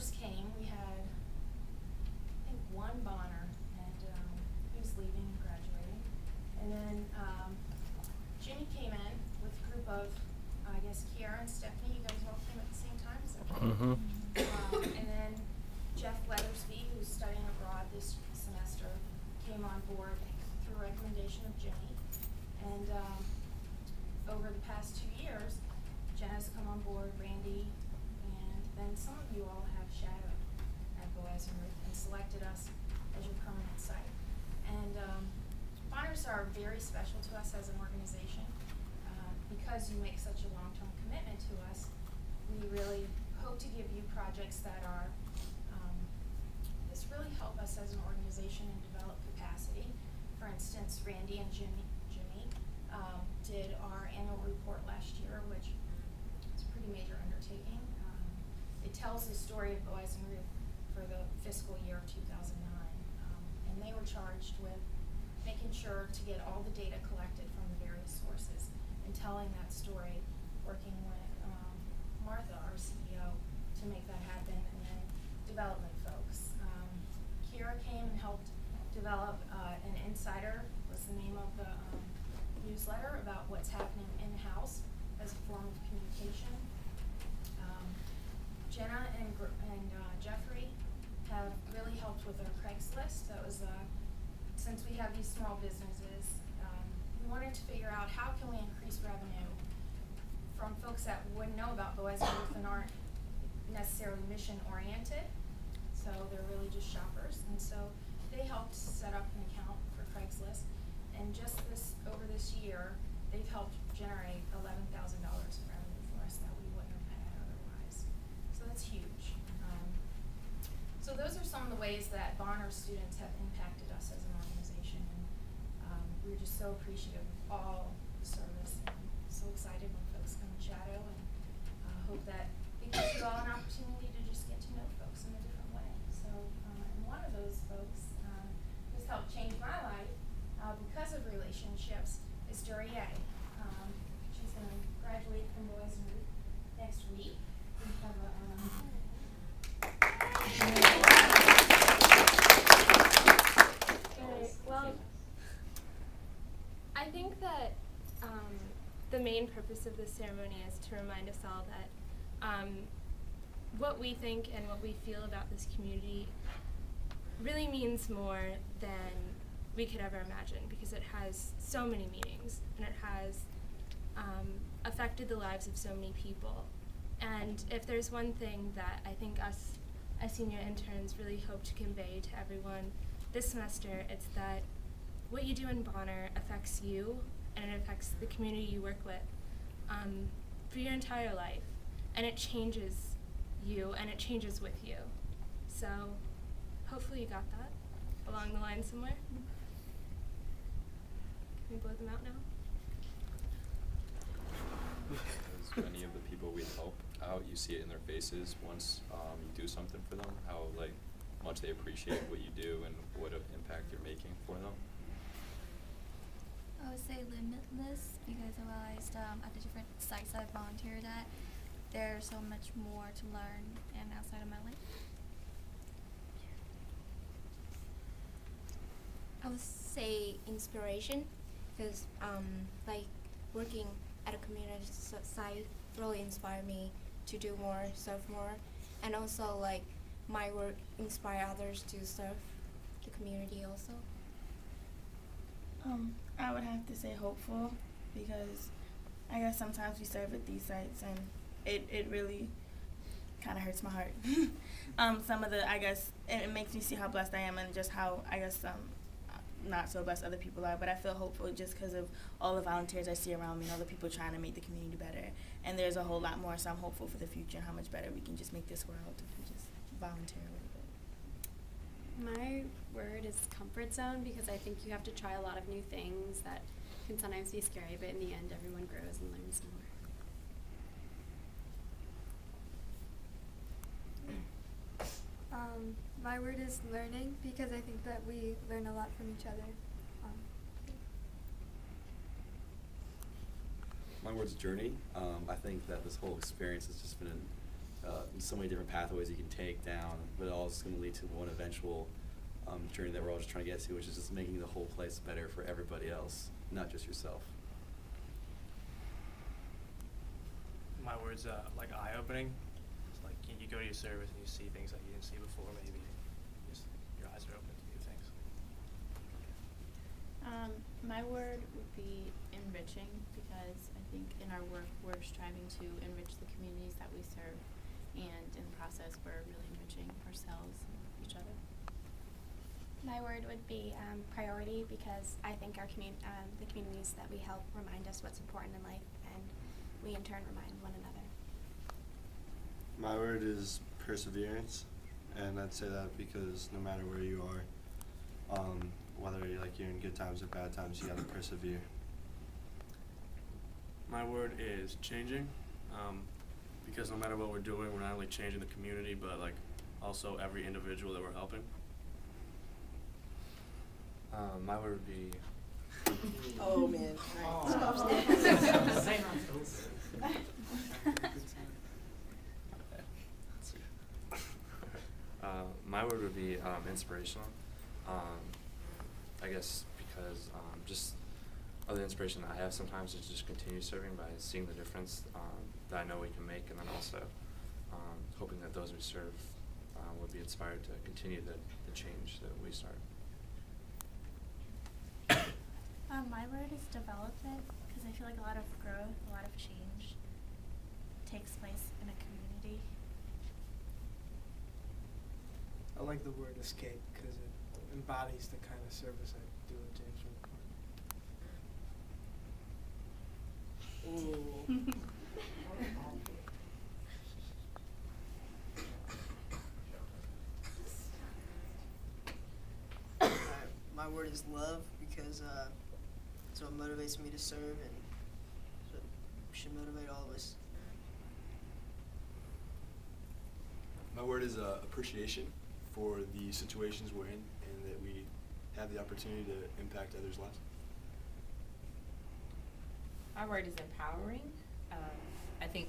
first came, we had, I think, one Bonner, and he was leaving and graduating. And then Jimmy came in with a group of, I guess, Kiara and Stephanie. You guys all came at the same time, is that right? And then Jeff Weathersby, who's studying abroad this semester, came on board through recommendation of Jimmy. And over the past 2 years, Jenna's come on board, Randy, and then some of you all have shadowed at Boaz and Ruth and selected us as your permanent site. And Bonners are very special to us as an organization. Because you make such a long-term commitment to us, we really hope to give you projects that are this really help us as an organization and develop capacity. For instance, Randy and Jimmy did our annual report last year, which is a pretty major undertaking. It tells the story of Boaz and Ruth for the fiscal year of 2009, and they were charged with making sure to get all the data collected from the various sources and telling that story, working with Martha, our CEO, to make that happen, and then development folks. Kira came and helped develop an Insider, was the name of the newsletter, about what's happening in-house as a form of communication. Jenna and Jeffrey have really helped with our Craigslist. That was, since we have these small businesses, we wanted to figure out how can we increase revenue from folks that wouldn't know about Boaz and Ruth and aren't necessarily mission-oriented. So they're really just shoppers. And so they helped set up an account for Craigslist. And just over this year, they've helped generate $11,000 in revenue for us that we wouldn't have had otherwise. So that's huge. So those are some of the ways that Bonner students have impacted us as an organization. And we're just so appreciative of all the service and so excited when folks come and shadow, and hope that it gives you all an opportunity to just get to know folks in a different way. So, and one of those folks who's helped change my life because of relationships is Duryea. She's going to graduate from Boaz and Ruth next week. We have a well, I think that the main purpose of this ceremony is to remind us all that what we think and what we feel about this community really means more than we could ever imagine, because it has so many meanings and it has affected the lives of so many people. And if there's one thing that I think us as senior interns really hope to convey to everyone this semester, it's that what you do in Bonner affects you and it affects the community you work with for your entire life. And it changes you and it changes with you. So hopefully you got that along the line somewhere. Can we blow them out now? As many of the people we help out, you see it in their faces once you do something for them, how much they appreciate what you do and what impact you're making for them. I would say limitless, because I realized at the different sites I've volunteered at, there's so much more to learn and outside of my life. I would say inspiration, because working at a community site really inspired me to do more, serve more, and also my work inspire others to serve the community also. I would have to say hopeful, because I guess sometimes we serve at these sites and it really kind of hurts my heart. Some of the, I guess, it makes me see how blessed I am and just how, I guess, not so blessed other people are. But I feel hopeful just because of all the volunteers I see around me and all the people trying to make the community better. And there's a whole lot more, so I'm hopeful for the future and how much better we can just make this world if we just volunteer a little bit. My word is comfort zone, because I think you have to try a lot of new things that can sometimes be scary, but in the end everyone grows and learns more. My word is learning, because I think that we learn a lot from each other. My word's journey. I think that this whole experience has just been so many different pathways you can take down, but it all is going to lead to one eventual journey that we're all just trying to get to, which is just making the whole place better for everybody else, not just yourself. My word's like eye-opening. It's like you go to your service and you see things that you didn't see before. Maybe just your eyes are open to new things. My word would be enriching, because I think in our work we're striving to enrich the communities that we serve, and in the process we're really enriching ourselves and each other. My word would be priority, because I think our the communities that we help remind us what's important in life, and we in turn remind one another. My word is perseverance, and I'd say that because no matter where you are, whether you're in good times or bad times, you gotta persevere. My word is changing, because no matter what we're doing, we're not only changing the community, but like also every individual that we're helping. My word would be. Oh man! My word would be inspirational. I guess because just other inspiration I have sometimes is just continue serving by seeing the difference that I know we can make, and then also hoping that those we serve would be inspired to continue the change that we start. My word is development, because I feel like a lot of growth, a lot of change takes place in a community. I like the word escape because it embodies the kind of service I do at James River. My word is love, because it's what motivates me to serve, and so it should motivate all of us. My word is appreciation for the situations we're in, and that we have the opportunity to impact others' lives. My word is empowering. I think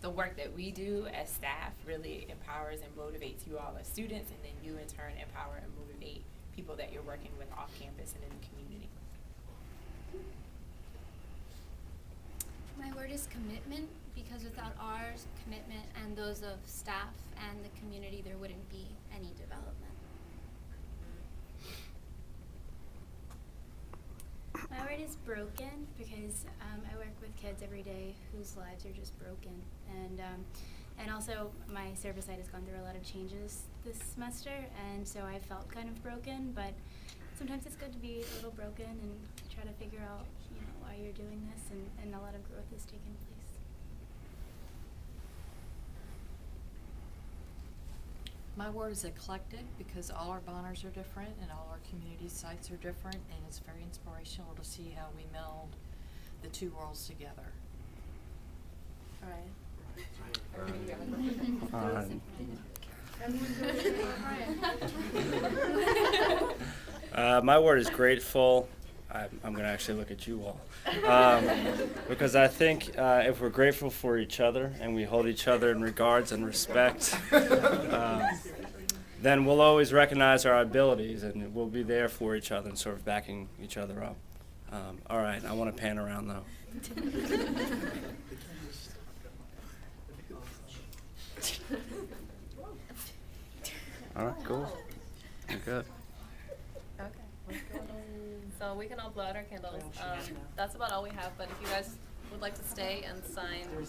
the work that we do as staff really empowers and motivates you all as students, and then you in turn empower and motivate people that you're working with off campus and in the community. My word is commitment, because without our commitment and those of staff and the community, there wouldn't be any development. My word is broken, because I work with kids every day whose lives are just broken, and also my service site has gone through a lot of changes this semester, and so I felt kind of broken, but sometimes it's good to be a little broken and try to figure out why you're doing this, and a lot of growth is taking place. My word is eclectic, because all our Bonners are different and all our community sites are different, and it's very inspirational to see how we meld the two worlds together. All right. My word is grateful. I'm going to actually look at you all. Because I think if we're grateful for each other and we hold each other in regards and respect, then we'll always recognize our abilities and we'll be there for each other and sort of backing each other up. All right, I want to pan around though. All right, cool. You're good. Okay. So we can all blow out our candles. That's about all we have, but if you guys would like to stay and sign the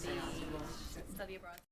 study abroad.